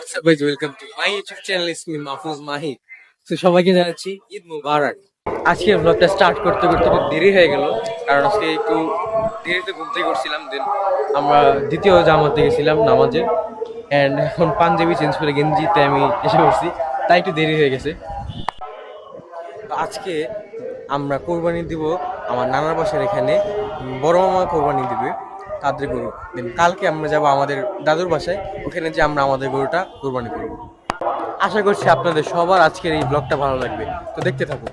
Guys, welcome to my YouTube channel. It's me, Mahfouz Mahi. তো সবাইকে জানাচ্ছি ঈদ মুবারক। আজকে ব্লগটা স্টার্ট করতে করতে একটু দেরি হয়ে গেল, কারণ আজকে একটু দেরিতে ঘুম থেকে উঠছিলাম। দেন আমরা দ্বিতীয় জামাতে গেছিলাম নামাজে, অ্যান্ড এখন পাঞ্জাবি চেঞ্জ করে গেঞ্জিতে আমি এসে পড়ছি, তাই একটু দেরি হয়ে গেছে। তো আজকে আমরা কোরবানি দিব আমার নানার বাসার এখানে। বড় মামা কোরবানি দিবে তাদের গরু। দেন কালকে আমরা যাব আমাদের দাদুর বাসায়, ওখানে যে আমরা আমাদের গরুটা কোরবানি করব। আশা করছি আপনাদের সবার আজকের এই ব্লগটা ভালো লাগবে, তো দেখতে থাকুন।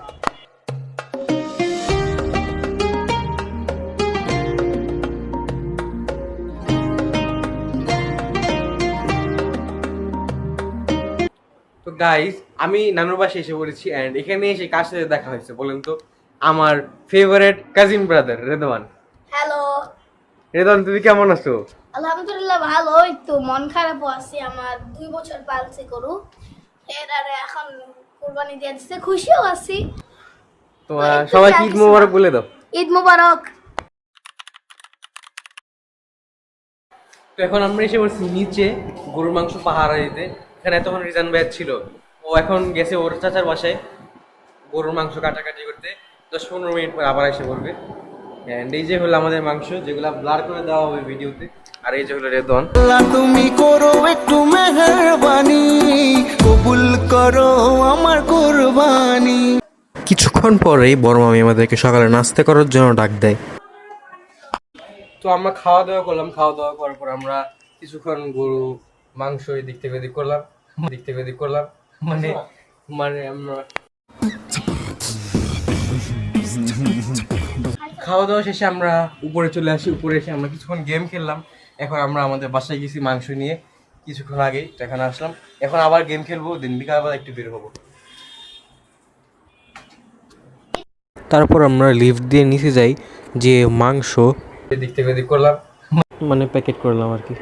তো গাইস, আমি নানুর বাসায় এসে পড়েছি, অ্যান্ড এখানে এসে কার সাথে দেখা হয়েছে বলেন তো? আমার favourite cousin brother Redwan. Hello, Redwan, তুমি কেমন আছো? আলহামদুলিল্লাহ ভালো। একটু মন খারাপ আছে, আমার 2 বছর পালছি গরু, এর আরে এখন কুরবানি দিয়ে দিচ্ছে, খুশিও আছি। তোমার সবাইকে ঈদ মোবারক বলে দাও। ঈদ মোবারক। তো এখন আমরা এসে পড়ছি নিচে গরুর মাংস পাহারা দিতে। এখানে এতক্ষণ রিজান ভাই ছিল, ও এখন গেছে ওর চাচার বাসায় গরুর মাংস কাটাকাটি করতে। 10-15 মিনিট পর আবার এসে পড়বে। অ্যান্ড এই যে হলো আমাদের মাংস, যেগুলো ব্লার করে দেওয়া হবে ভিডিওতে। আর এই যে হলো রেদওয়ান। তুমি করো একটু মেহেরবানি, কবুল করো আমার কুরবানি। কিছুক্ষণ পরেই বড় মামি আমাদেরকে সকালে নাস্তা করার জন্য ডাক দেয়। তো আমরা খাওয়া দাওয়া করলাম, খাওয়া দাওয়া করার পর আমরা কিছুক্ষণ গরু মাংস এদিক থেকে ওদিক করলাম মানে মানে আমরা খাওয়া দাওয়া শেষে আমরা উপরে চলে আসি। উপরে এসে আমরা কিছুক্ষণ গেম খেললাম। এখন আমরা আমাদের বাসায় গেছি মাংস নিয়ে কিছুক্ষণ আগে, তো এখানে আসলাম। এখন আবার গেম খেলবো, দিন বিকালবেলা একটু বের হবো। তারপর আমরা লিফট দিয়ে নিচে যাই, যে মাংস এদিক থেকে ওদিক করলাম মানে প্যাকেট করলাম আর কি।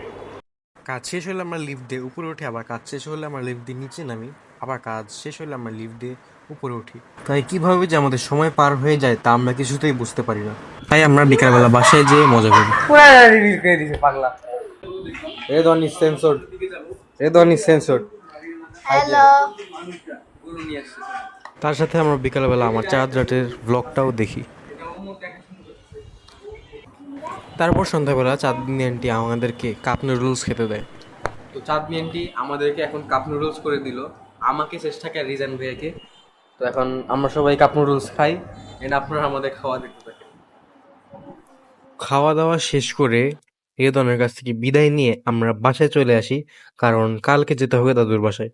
কাজ শেষ হলে আমরা লিফট দিয়ে উপরে উঠি, আবার কাজ শেষ হলে আমরা লিফট দিয়ে নিচে নামি, আবার কাজ শেষ হলে আমরা লিফট দিয়ে উপরে উঠি। তাই কিভাবে যে আমাদের সময় পার হয়ে যায় তা আমরা কিছুতেই বুঝতে পারি না। তাই আমরা বিকালবেলা বাসায় যেয়ে মজা করি। পুরা রিলিজ করে দিয়েছে পাগলা। Redwan is censored, Redwan is censored. Hello, তার সাথে আমরা বিকালবেলা আমার চাঁদ রাতের ব্লগটাও দেখি। তারপর সন্ধ্যাবেলা চাঁদনি আন্টি আমাদেরকে কাপ নুডলস খেতে দেয়। তো চাঁদনি আন্টি আমাদেরকে এখন কাপ নুডলস করে দিল, আমাকে চেষ্টাকে আর রিজান ভাইয়াকে। তো এখন আমরা সবাই কাপ নুডলস খাই, এন্ড আপনারা আমাদের খাওয়া দেখতে থাকেন। খাওয়া দাওয়া শেষ করে রেদনের কাছ থেকে বিদায় নিয়ে আমরা বাসায় চলে আসি, কারণ কালকে যেতে হবে দাদুর বাসায়।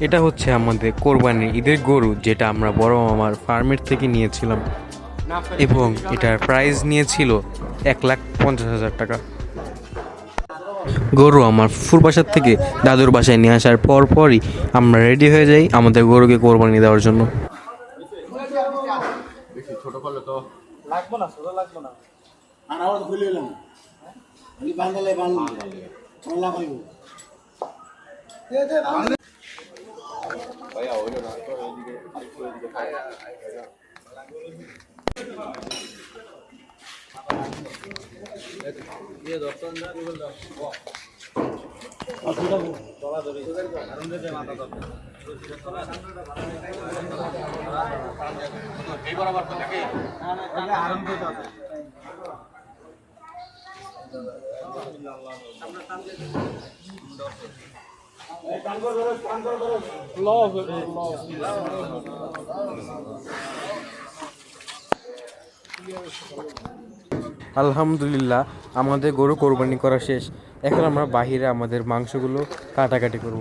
এটা হচ্ছে আমাদের কোরবানির ঈদের গরু, যেটা আমরা বড় মামার ফার্মের থেকে নিয়েছিলাম, এবং এটার প্রাইস নিয়েছিল 1,50,000 টাকা। গরু আমার ফুফুর বাসার থেকে দাদুর বাসায় নিয়ে আসার পরই আমরা রেডি হয়ে যাই আমাদের গরুকে কোরবানি দেওয়ার জন্য। আলহামদুলিল্লাহ, আমাদের গরু কোরবানি করা শেষ। এখন আমরা বাহিরে আমাদের মাংসগুলো কাটাকাটি করব।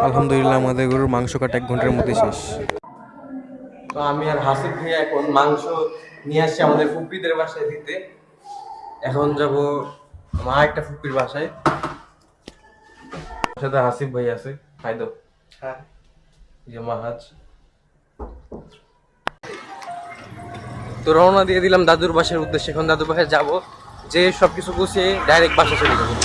আলহামদুলিল্লাহ আমাদের গরুর মাংস কাটা 1 ঘন্টার মধ্যে শেষ। তো আমি আর হাসিব ভাইয়া এখন মাংস নিয়ে আসছি আমাদের ফুপিদের বাসায় দিতে। এখন যাব মা একটা ফুপির বাসায়, সাথে হাসিব ভাই আছে। হাই দাও। হ্যাঁ, যে মাহাজ। তো রওনা দিয়ে দিলাম দাদুর বাসার উদ্দেশ্যে। এখন দাদুর বাসায় যাব, যে সবকিছু গুছিয়ে ডাইরেক্ট বাসা চলে যাবো।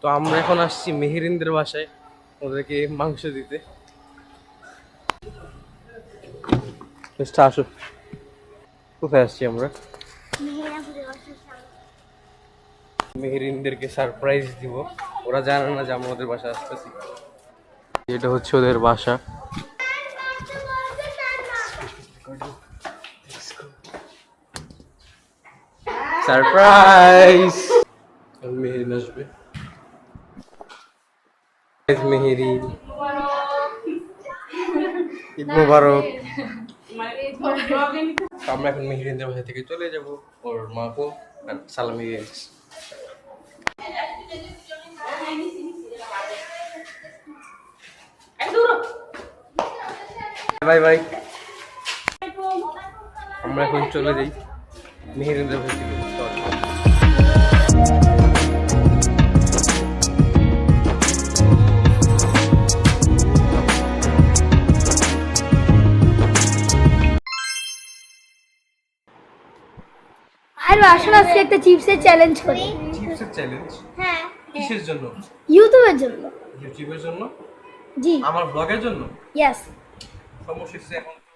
তো আমরা এখন আসছি মেহেরিনদের বাসায় ওদেরকে মাংস দিতে। আসো, কোথায় আসছি আমরা? মেহেরিনদেরকে সারপ্রাইজ দিব, ওরা জানে না যে আমরা ওদের বাসায় আসতেছি। এটা হচ্ছে ওদের বাসা। সারপ্রাইজ! মেহেরিন আসবে। মেহেরিন, ঈদ মোবারক। আমরা এখন মেহেরিনদের বাসা থেকে চলে যাব ওর মাকে সালামি দিয়ে। Bye bye. আমরা এখন চলে যাই মেহেরিনদের বাসা থেকে। আর আসলে আজকে একটা চিপসের চ্যালেঞ্জ করি। চিপসের চ্যালেঞ্জ? হ্যাঁ। কিসের জন্য? ইউটিউবের জন্য। ইউটিউবের জন্য? জি। আমার ব্লগের জন্য? ইয়েস। সমস্যা হচ্ছে এখন তো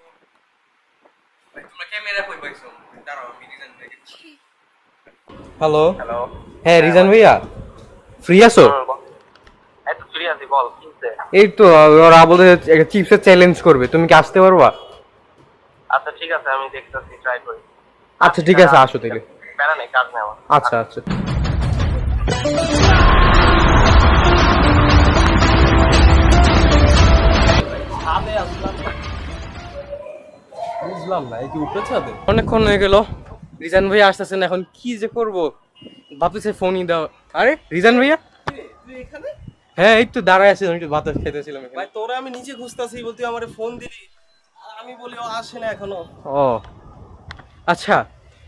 ভাই তোমরা ক্যামেরা কই পাইছো? দাঁড়াও আমি রিজন থেকে। হ্যালো। হ্যালো। হ্যাঁ রিজন ভাইয়া, ফ্রি আছো? এই তো ফ্রি আছি, বল কিনতে। এই তো ওরা বলে একটা চিপসের চ্যালেঞ্জ করবে, তুমি কি আসতে পারবা? আচ্ছা ঠিক আছে, আমি দেখতেছি, ট্রাই করি। আচ্ছা ঠিক আছে, আসো তাহলে। প্যারা নেই, কাজ নেই আমার। আচ্ছা আচ্ছা। বুঝলাম না, এই কি উপরে ছাদে? অনেকক্ষণ হয়ে গেল, রিজান ভাইয়া আসতেছেন, এখন কি যে করব ভাবতেছে ফোনই দাও। আরে রিজান ভাইয়া? তুই এখানে? হ্যাঁ এই তো দাঁড়ায় আছি, আমি একটু বাতাস খেতেছিলাম ভাই এখানে। তোরা আমি নিচে খুঁজতাছি, বলতে আমারে ফোন দিলি, আর আমি বলি ও আসে না এখনো। ও আচ্ছা,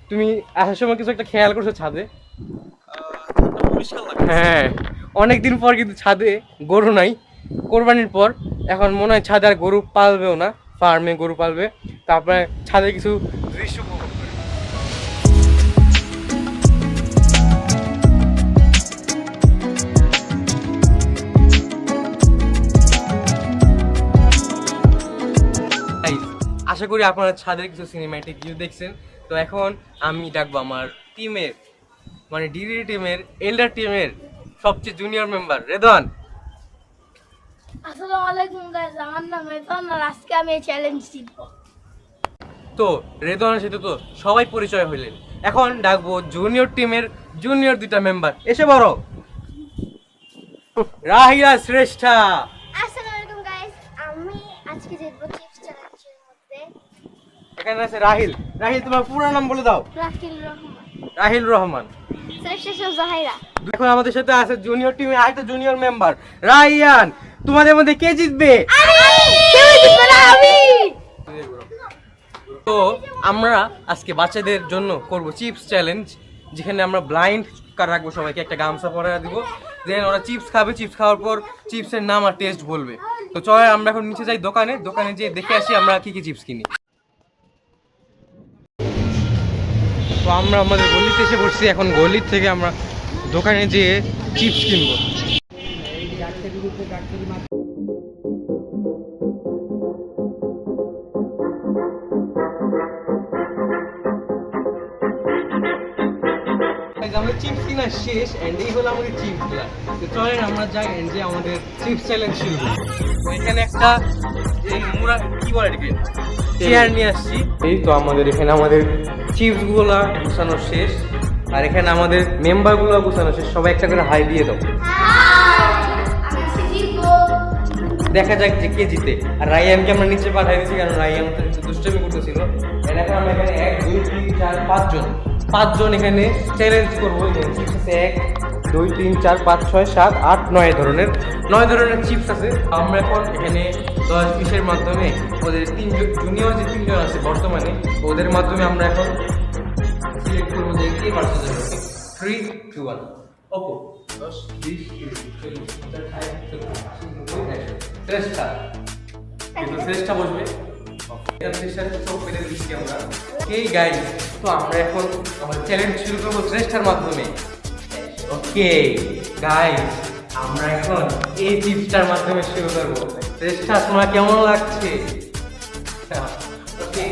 তুমি আসার সময় কিছু একটা খেয়াল করছো ছাদে? ছাদটা পরিষ্কার লাগে। হ্যাঁ, অনেকদিন পর কিন্তু ছাদে গরু নাই, কোরবানির পর। এখন মনে হয় ছাদে আর গরু পালবেও না, ফার্মে গরু পালবে। তারপরে ছাদে কিছু দৃশ্য উপভোগ করে। আশা করি আপনারা ছাদের কিছু সিনেম্যাটিক ভিউ দেখছেন। তো এখন আমি ডাকবো আমার টিমের, মানে ডিডি টিমের, এল্ডার টিমের সবচেয়ে জুনিয়র মেম্বার রেদওয়ান। আসসালামু আলাইকুম গাইস, আমার নাম রেদওয়ান আর আজকে আমি এই চ্যালেঞ্জ জিতব। তো রেদওয়ানের সাথে তো সবাই পরিচয় হইলেন, এখন ডাকবো জুনিয়র টিমের জুনিয়র 2টা মেম্বার। এসে বড় রাহিলা শ্রেষ্ঠা। আসসালামু আলাইকুম গাইস, আমি আজকে জিতব চিপস চ্যালেঞ্জের মধ্যে। এখানে আছে রাহিল। রাহিল তোমার পুরো নাম বলে দাও। রাকিল রহমান। রাহিল রহমান। শ্রেষ্ঠ জাহিরা। এখন আমাদের সাথে আছে জুনিয়র টিমে আরেকটা জুনিয়র মেম্বার রায়ান। তোমাদের মধ্যে কে জিতবে? কেউ জিতবে না, আমি। তো আমরা আজকে বাচ্চাদের জন্য করব চিপস চ্যালেঞ্জ, যেখানে আমরা ব্লাইন্ড কার রাখবো, সবাইকে একটা গামছা পরে দিব, দেন ওরা চিপস খাবে, চিপস খাওয়ার পর চিপসের নাম আর টেস্ট বলবে। তো চলো আমরা এখন নিচে যাই দোকানে, দোকানে যেয়ে দেখে আসি আমরা কি কি চিপস কিনি। তো আমরা আমাদের গলিতে এসে পড়ছি, এখন গলির থেকে আমরা দোকানে যেয়ে চিপস কিনবো। আমাদের চিপস কিনা শেষ এন্ড এই হলো আমাদের চিপস গুলা। তো চলেন আমরা যাই এন্ড যে আমাদের চিপস চ্যালেঞ্জ শুরু করি। এখানে একটা এই মুরা কি বলে এটাকে চেয়ার নিয়ে আসছি। এই তো আমাদের এখানে আমাদের চিপস গুলা গুছানো শেষ আর এখানে আমাদের মেম্বার গুলো গুছানো শেষ। সবাই একটা করে হাই দিয়ে দাও। আমি আজকে জিতবো। দেখা যাক যে কে জিতে। আর রাইয়ানকে আমরা নিচে পাঠিয়ে দিয়েছি কারণ রাইয়ান তো একটু দুষ্টামি করতেছিল। এখন আমরা এখানে 1 2 3 4 5 জন এখানে চ্যালেঞ্জ করবো। চিপস আছে 1 2 3 4 5 6 7 8 9 ধরনের চিপস আছে। আমরা এখন এখানে 10 20-এর মাধ্যমে ওদের জুনিয়র যে 3 জন আছে বর্তমানে ওদের মাধ্যমে আমরা এখন সিলেক্ট করবো যে কে পারছে যাবে। 3 2 1 ওপো 10 20 30 শ্রেষ্ঠা কিন্তু শ্রেষ্ঠা বসবে। তো আমরা এখন আমার চ্যালেঞ্জ শুরু করবো শ্রেষ্ঠার মাধ্যমে। ওকে গাইস, আমরা এখন এই চিপসটার মাধ্যমে শুরু করবো। শ্রেষ্ঠা তোমার কেমন লাগছে? ওকে,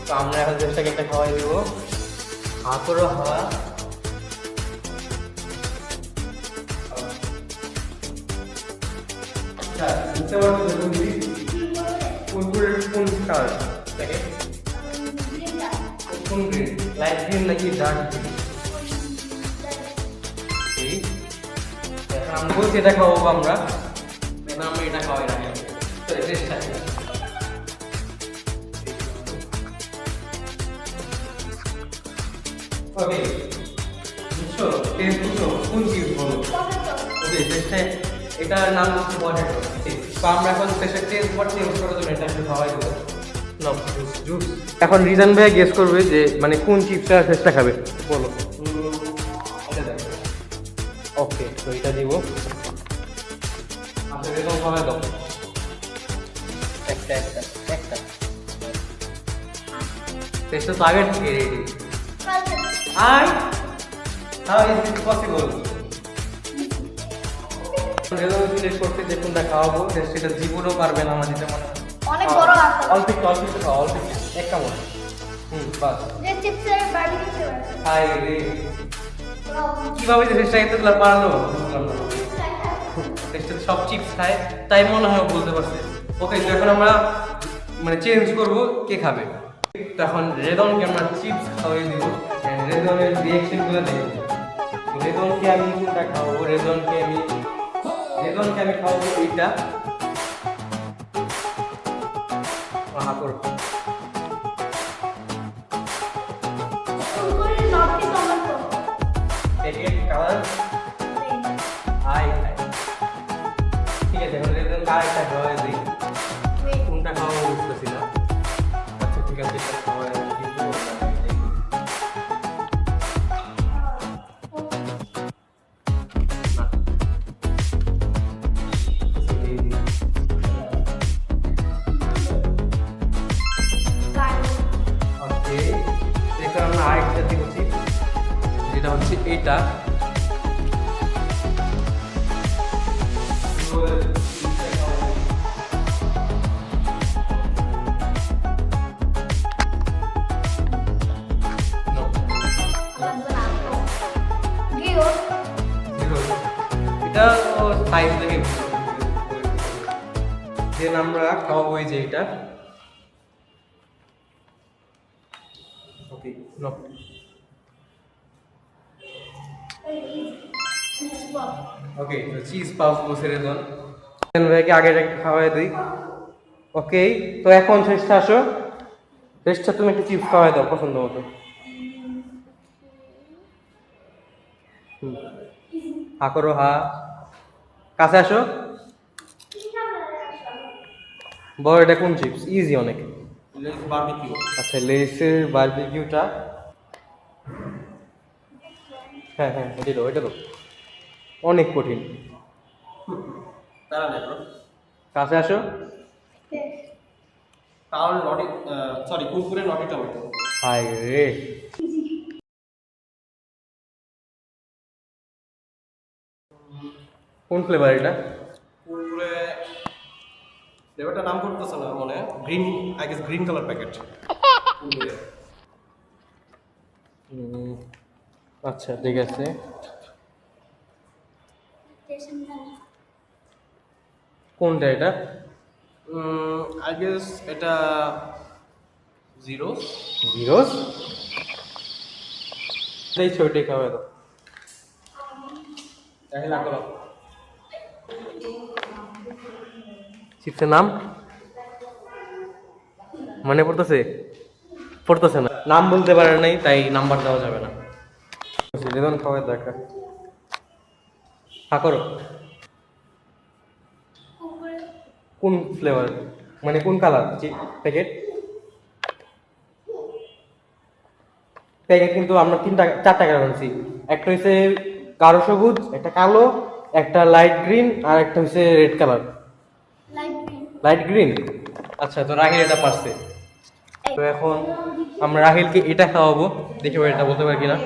তো আমরা এখন শ্রেষ্ঠাকে একটা খাওয়াই দেবো। হাতরো হাওয়া লাইট গ্রিন নাকি ডার্ক গ্রিন? আমি বলছি এটা খাওয়াবো আমরা, আমরা এটা খাওয়াই না। ওকে বুঝছো, টেস্ট বুঝছো কোন চিজ বলো? ওকে টেস্টে এটার নাম হচ্ছে পটেটো। তো আমরা এখন টেস্টের টেস্ট বট চেঞ্জ করার জন্য এটা একটু খাওয়াই দেবো। জুস। এখন রিজন ভাই গেস করবে যে মানে কোন চিপসটা টেস্টটা খাবে বলো। ওকে, তো এটা দিব। আচ্ছা এরকম খাওয়াই দাও একটা একটা একটা। টেস্টটা তো আগের থেকে ready. How is it possible? Select করতে যে কোনটা খাওয়াবো সেটা জীবনও পারবে না আমার যেটা মনে হয়। অনেক বড় আছে। অল্প একটু খাও, অল্প একটু, এক কামড়। বাস। যে চিপসের বারবিকিউ ফ্লেভার। হাই রে, কিভাবে যে চেষ্টা করতে পারলো বুঝলাম না। টেস্টে সব চিপস খায় তাই মনে হয় বলতে পারছে। ওকে, তো এখন আমরা মানে চেঞ্জ করবো কে খাবে। তখন রেদনকে আমরা চিপস খাওয়াই দিব। রেদনের রিয়াকশনগুলো দেখব। রেদনকে আমি কোনটা খাওয়াবো? রেদনকে আমি খাওয়াবো এইটা। হাতর কুরকুরে নটি টমেটো। এক কালার আই ঠিক আছে। এখন রেদন আরেকটা খাওয়াই দিই। কোনটা খাওয়াবো বুঝতেছি না। আচ্ছা ঠিক আছে, এটা খাওয়াই দিই। আমরা আরেকটা দিচ্ছি যেটা হচ্ছে এইটা। এটা সাইজ দেখে দেন আমরা খাওয়াবো এই যে এটা। ওকে নো ওকে, তো চিজ পাফ বসে রেজন ভাইকে আগে একটা খাওয়াই দিই। ওকে, তো এখন শ্রেষ্ঠা আসো। শ্রেষ্ঠা তুমি একটা চিপস খাওয়াই দাও পছন্দ মতো। হা করো, হা, কাছে আসো। বড় এটা কোন চিপস? ইজি অনেক। বারবিকিউ। আচ্ছা লেসের বারবিকিউটা। হ্যাঁ হ্যাঁ, এটা তো অনেক কঠিন। কাছে আসো। তাহলে কুরকুরে নটি টমেটো। হাই রে, কোন ফ্লেভার এটা? কুরকুরে ফ্লেভারটা নাম করতেছে না মনে হয়। Green, I guess green colour packet. আচ্ছা ঠিক আছে। কোনটা এটা? আই গেস এটা জিরোস। জিরোস? এই ছোটে খাওয়া দাও। তাহলে না করো। চিপসের নাম মনে পড়তেছে? পড়তেছে না, নাম বলতে পারে নাই, তাই নাম্বার দেওয়া যাবে না। রেদন খাওয়াই দেখা হা করো। কোন ফ্লেভার মানে কোন কালার প্যাকেট? প্যাকেট কিন্তু আমরা 4 টাকা আনছি। একটা হচ্ছে গাঢ় সবুজ, একটা কালো, একটা লাইট গ্রিন, আর একটা হচ্ছে রেড কালার। Light green. আচ্ছা, তো রাহিল এটা পারছে। তো এখন আমরা রাহিলকে এটা খাওয়াবো, দেখি এটা বলতে পারি কিনা।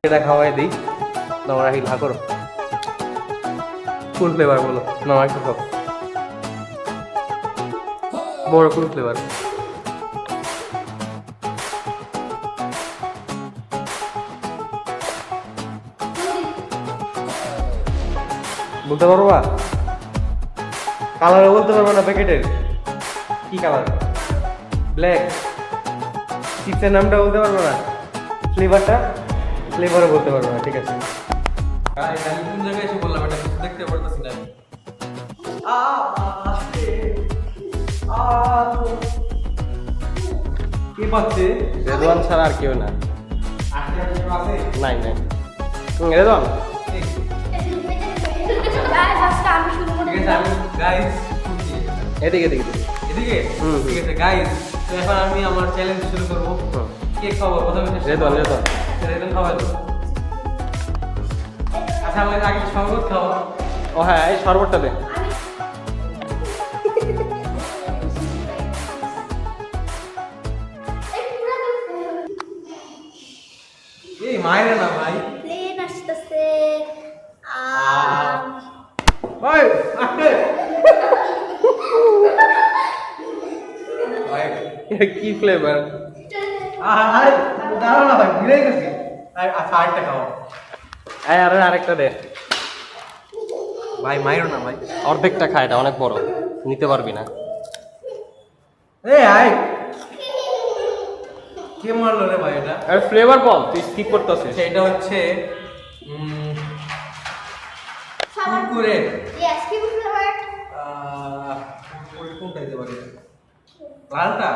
এটা খাওয়াই দিই। না রাহিল হা করো। কোন ফ্লেভার বলো? না একটু খাও। বড় কোন ফ্লেভার? বলতে পারবা? কালারও বলতে পারবো না প্যাকেটের? কি কালার? ব্ল্যাক। চিপসের নামটা বলতে পারবো না? ফ্লেভারটা? ফ্লেভারও বলতে পারবো না, ঠিক আছে। কোন জায়গায় এসে বললাম এটা দেখতে পারতেছি না। কি পাচ্ছে? রেদওয়ান ছাড়া আর কেউ না। নাই নাই। রেদওয়ান আমি শুরু করে গাইস এদিকে এদিকে এদিকে ঠিক আছে গাইস, তো এখন আমি আমার চ্যালেঞ্জ শুরু করবো। কে খাবো প্রথমে? রেদওয়ান রেদওয়ান রেদন খাওয়া তো। আচ্ছা আমাকে আগে শরবত খাওয়া। ও হ্যাঁ, এই শরবতটা দে। এই মায়ের না ভাই। প্লেন আসতেছে। ভাই আসতে ভাই, এটা কি ফ্লেভার? আরে দাঁড়াও না ভাই, ভুলে গেছি। আচ্ছা আরেকটা খাও আরেকটা দে ভাই, মায়ের না ভাই। অর্ধেকটা খা, এটা অনেক বড়, নিতে পারবি না। এই আয়, কে মারলো রে ভাই এটা? আর ফ্লেভার বল, তুই স্কিপ করতেছিস। এটা হচ্ছে কুরকুরে। Yes, কি ফ্লেভার? কুরকুরে কোনটা দিতে পারি? লালটা?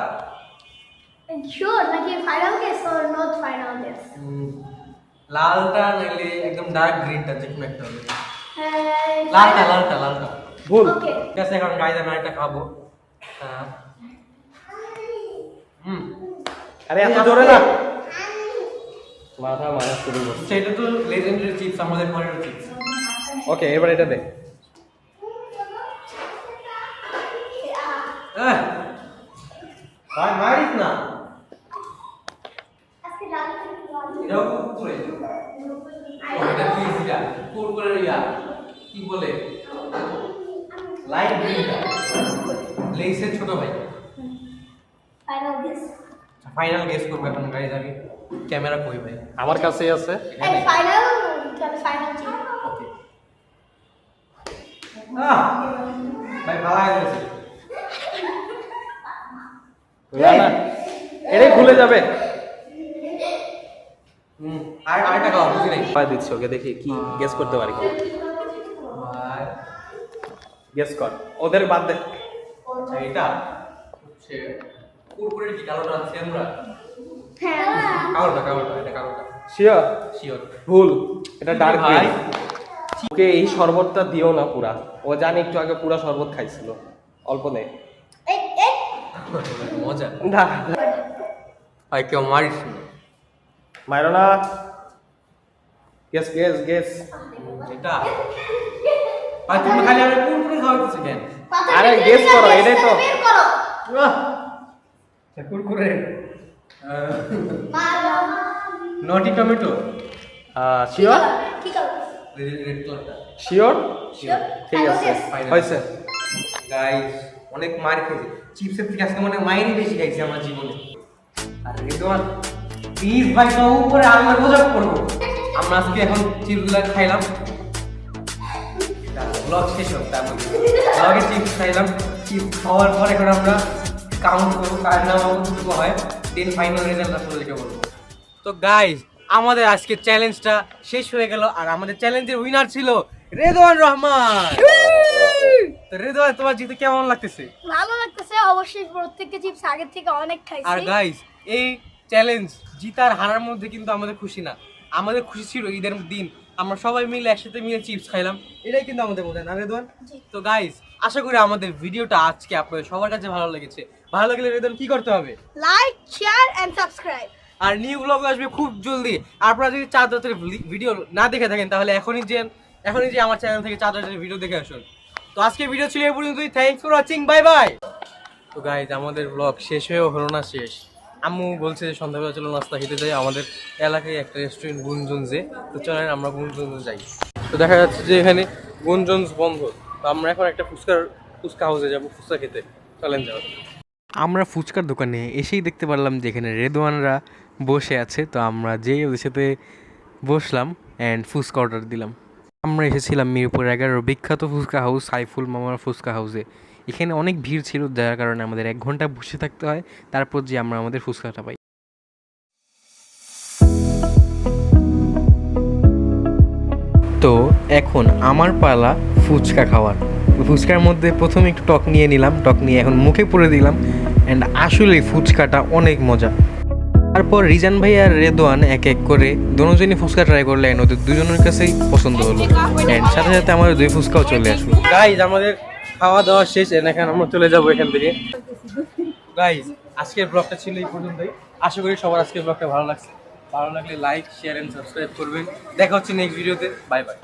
Sure, নাকি final guess or not final guess? লালটা নাইলে একদম ডার্ক গ্রিনটা, যে কোনো একটা হবে। হ্যাঁ, লালটা লালটা লালটা। ভুল। Okay. ঠিক আছে, এখন গাইজ আমি একটা খাবো। আরে এত জোরে না, মাথা মারা শুরু করছে। সেটা তো লেজেন্ডারি চিপস, আমাদের ঘরের চিপস। ওকে, এবার এটা দে। ভাই মারিস না, আজকে ডাল এটাও কুরকুরে। এটা কি এটা? কুরকুরে ইয়া কি বলে? লাইট গ্রিনটা, লেইসের ছোট ভাই। Final guess. ফাইনাল গেস করবো এখন গাইজ আমি। ক্যামেরা কই ভাই? আমার কাছেই আছে। এই ফাইনাল, তাহলে ফাইনাল চিপ। ওকে। ভাই ভালো গেছে। না না, এটাই ভুলে যাবে। আর আরেকটা খাওয়া বুঝি নাই। পাই দিচ্ছি ওকে, দেখি কি গেস করতে পারি। ভাই গেস কর, ওদের বাদ দে। আচ্ছা, এটা হচ্ছে কুরকুরের কি কালোটা আছে আমরা? হ্যাঁ, কালোটা কালোটা, এটা কালোটা শিওর? শিওর। ভুল, এটা ডার্ক ভাই। গ্রিন। ওকে এই শরবতটা দিও না পুরা, ও জানি একটু আগে পুরা শরবত খাইছিল, অল্প নে। এই মজা না ভাই, কেউ মারিস না। মাইরো না। Guess guess guess. এটা ভাই তুমি খালি আমি কুরকুরে খাওয়াইতেছ কেন? আরে guess করো, এটাই তো। বের করো। কুরকুরে মারো। নটি টমেটো, শিওর? কি কালার? রেড কালারটা। শিওর? Sure? ঠিক Final আছে, guess? হয়েছে। গাইস অনেক মার খেয়েছি চিপসের থেকে, আজকে মানে মায়েরই বেশি খাইছি আমার জীবনে। আর রেদওয়ান প্লিজ ভাই তো উপরে আমরা মজা করবো। আমরা আজকে এখন চিপসগুলো খাইলাম, ব্লগ শেষ হোক, তার মধ্যে ব্লগে চিপস খাইলাম। চিপস খাওয়ার পর এখন আমরা কাউন্ট করবো কার নাম কতটুকু হয়, দেন ফাইনাল রেজাল্ট আসলে লিখে বলবো। তো গাইজ আমাদের আজকে চ্যালেঞ্জটা শেষ হয়ে গেল, আর আমাদের চ্যালেঞ্জের উইনার ছিল রেদওয়ান রহমান। তো রেদওয়ান, তোমার জিতে কেমন লাগতেছে? ভালো লাগতেছে অবশ্যই, প্রত্যেকটা চিপস আগের থেকে অনেক আর খাইছি। গাইজ এই চ্যালেঞ্জ জিতার হারার মধ্যে কিন্তু আমাদের খুশি না, আমাদের খুশি ছিল ঈদের দিন আমরা সবাই মিলে একসাথে মিলে চিপস খাইলাম, এটাই কিন্তু আমাদের মধ্যে না রেদওয়ান? তো গাইজ আশা করি আমাদের ভিডিওটা আজকে আপনাদের সবার কাছে ভালো লেগেছে। ভালো লাগলে রেদওয়ান কি করতে হবে? Like, share and subscribe. আর নিউ ব্লগ আসবে খুব জলদি। আপনারা যদি চাঁদ রাতের ভিডিও না দেখে থাকেন তাহলে এখনই যে আমার চ্যানেল থেকে চাঁদ রাতের ভিডিও দেখে আসুন। তো আজকে ভিডিও ছিল এই পর্যন্তই। Thanks for watching, bye bye. তো গাইজ আমাদের ব্লগ শেষ হয়েও হলো না শেষ। আম্মু বলছে যে সন্ধ্যাবেলা চলো নাস্তা খেতে যাই, আমাদের এলাকায় একটা রেস্টুরেন্ট গুঞ্জনসে। তো চলেন আমরা গুঞ্জনস যাই। তো দেখা যাচ্ছে যে এখানে গুঞ্জনস বন্ধ, তো আমরা এখন একটা ফুচকা হাউসে যাবো ফুচকা খেতে। চলেন যাও। আমরা ফুচকার দোকানে এসেই দেখতে পারলাম যে এখানে রেদওয়ানরা বসে আছে, তো আমরা যেই ওদের সাথে বসলাম অ্যান্ড ফুচকা অর্ডার দিলাম। আমরা এসেছিলাম মিরপুর 11 বিখ্যাত ফুচকা হাউস সাইফুল মামার ফুচকা হাউসে। এখানে অনেক ভিড় ছিল, যার কারণে আমাদের 1 ঘন্টা বসে থাকতে হয়, তারপর যে আমরা আমাদের ফুচকাটা পাই। তো এখন আমার পালা ফুচকা খাওয়ার। ফুচকার মধ্যে প্রথমে একটু টক নিয়ে নিলাম, টক নিয়ে এখন মুখে পুরে দিলাম, অ্যান্ড আসলে ফুচকাটা অনেক মজা। তারপর রিজান ভাই আর রেদওয়ান এক এক করে দুজনই ফুচকা ট্রাই করলে, অ্যান্ড ওদের দুজনের কাছেই পছন্দ হলো, অ্যান্ড সাথে সাথে আমাদের 2 ফুচকাও চলে আসলো। গাইজ আমাদের খাওয়া দাওয়া শেষ, এখন আমরা চলে যাবো এখান থেকে। গাইজ আজকের ব্লগটা ছিল এই পর্যন্তই। আশা করি সবার আজকের ব্লগটা ভালো লাগছে। ভালো লাগলে লাইক, শেয়ার এন্ড সাবস্ক্রাইব করবেন। দেখা হচ্ছে নেক্সট ভিডিওতে। Bye bye.